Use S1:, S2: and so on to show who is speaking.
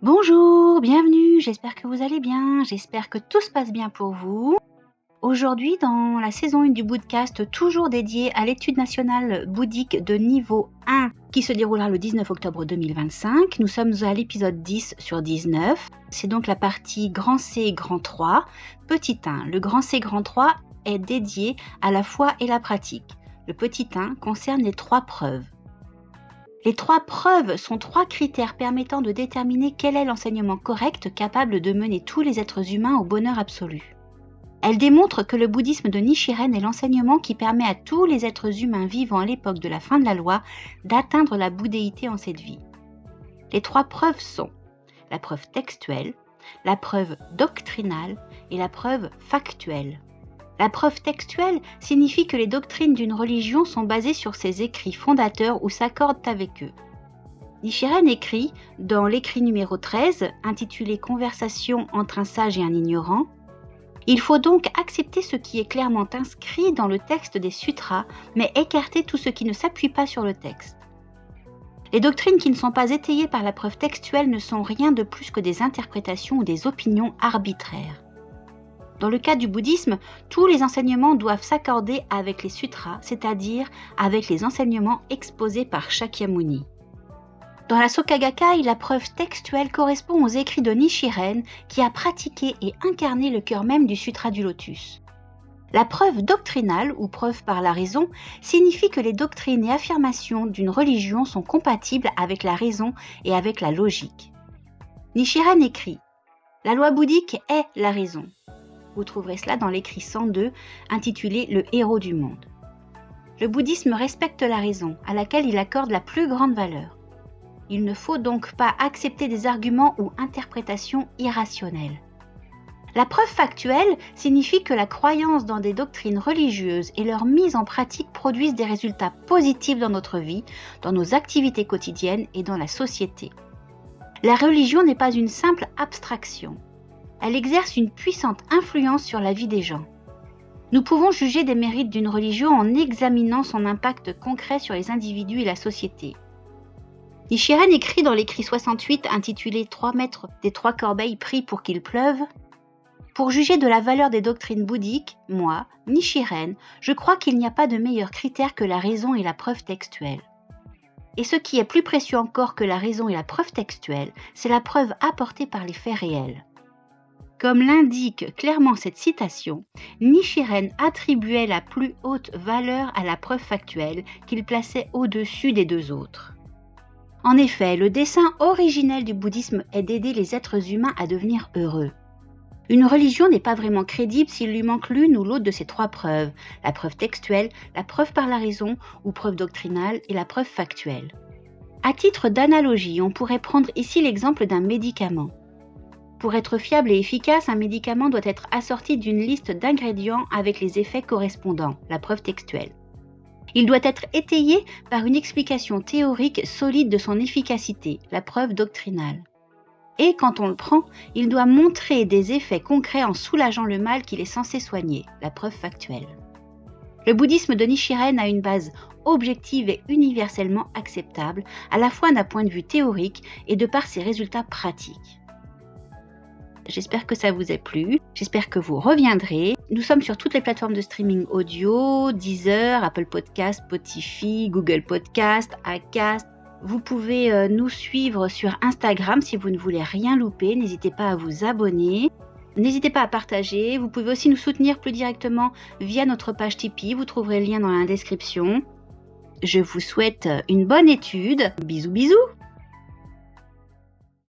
S1: Bonjour, bienvenue, j'espère que vous allez bien, j'espère que tout se passe bien pour vous. Aujourd'hui, dans la saison 1 du Bootcast, toujours dédiée à l'étude nationale bouddhique de niveau 1 qui se déroulera le 19 octobre 2025, nous sommes à l'épisode 10 sur 19. C'est donc la partie grand C, grand 3, petit 1. Le grand C, grand 3 est dédié à la foi et la pratique. Le petit 1 concerne les 3 preuves. Les 3 preuves sont 3 critères permettant de déterminer quel est l'enseignement correct capable de mener tous les êtres humains au bonheur absolu. Elles démontrent que le bouddhisme de Nichiren est l'enseignement qui permet à tous les êtres humains vivant à l'époque de la fin de la loi d'atteindre la bouddhéité en cette vie. Les 3 preuves sont la preuve textuelle, la preuve doctrinale et la preuve factuelle. La preuve textuelle signifie que les doctrines d'une religion sont basées sur ses écrits fondateurs ou s'accordent avec eux. Nichiren écrit, dans l'écrit numéro 13, intitulé « Conversation entre un sage et un ignorant », il faut donc accepter ce qui est clairement inscrit dans le texte des sutras, mais écarter tout ce qui ne s'appuie pas sur le texte. Les doctrines qui ne sont pas étayées par la preuve textuelle ne sont rien de plus que des interprétations ou des opinions arbitraires. Dans le cas du bouddhisme, tous les enseignements doivent s'accorder avec les sutras, c'est-à-dire avec les enseignements exposés par Shakyamuni. Dans la Soka Gakkai, la preuve textuelle correspond aux écrits de Nichiren qui a pratiqué et incarné le cœur même du Sutra du Lotus. La preuve doctrinale, ou preuve par la raison, signifie que les doctrines et affirmations d'une religion sont compatibles avec la raison et avec la logique. Nichiren écrit « La loi bouddhique est la raison ». Vous trouverez cela dans l'écrit 102, intitulé « Le héros du monde ». Le bouddhisme respecte la raison, à laquelle il accorde la plus grande valeur. Il ne faut donc pas accepter des arguments ou interprétations irrationnelles. La preuve factuelle signifie que la croyance dans des doctrines religieuses et leur mise en pratique produisent des résultats positifs dans notre vie, dans nos activités quotidiennes et dans la société. La religion n'est pas une simple abstraction. Elle exerce une puissante influence sur la vie des gens. Nous pouvons juger des mérites d'une religion en examinant son impact concret sur les individus et la société. Nichiren écrit dans l'écrit 68 intitulé « 3 mètres des 3 corbeilles pris pour qu'il pleuve ». Pour juger de la valeur des doctrines bouddhiques, moi, Nichiren, je crois qu'il n'y a pas de meilleur critère que la raison et la preuve textuelle. Et ce qui est plus précieux encore que la raison et la preuve textuelle, c'est la preuve apportée par les faits réels. Comme l'indique clairement cette citation, Nichiren attribuait la plus haute valeur à la preuve factuelle qu'il plaçait au-dessus des 2 autres. En effet, le dessein originel du bouddhisme est d'aider les êtres humains à devenir heureux. Une religion n'est pas vraiment crédible s'il lui manque l'une ou l'autre de ces 3 preuves, la preuve textuelle, la preuve par la raison ou preuve doctrinale et la preuve factuelle. À titre d'analogie, on pourrait prendre ici l'exemple d'un médicament. Pour être fiable et efficace, un médicament doit être assorti d'une liste d'ingrédients avec les effets correspondants, la preuve textuelle. Il doit être étayé par une explication théorique solide de son efficacité, la preuve doctrinale. Et quand on le prend, il doit montrer des effets concrets en soulageant le mal qu'il est censé soigner, la preuve factuelle. Le bouddhisme de Nichiren a une base objective et universellement acceptable, à la fois d'un point de vue théorique et de par ses résultats pratiques. J'espère que ça vous a plu, j'espère que vous reviendrez. Nous sommes sur toutes les plateformes de streaming audio, Deezer, Apple Podcast, Spotify, Google Podcast, Acast. Vous pouvez nous suivre sur Instagram si vous ne voulez rien louper, n'hésitez pas à vous abonner. N'hésitez pas à partager, vous pouvez aussi nous soutenir plus directement via notre page Tipeee, vous trouverez le lien dans la description. Je vous souhaite une bonne étude, bisous bisous.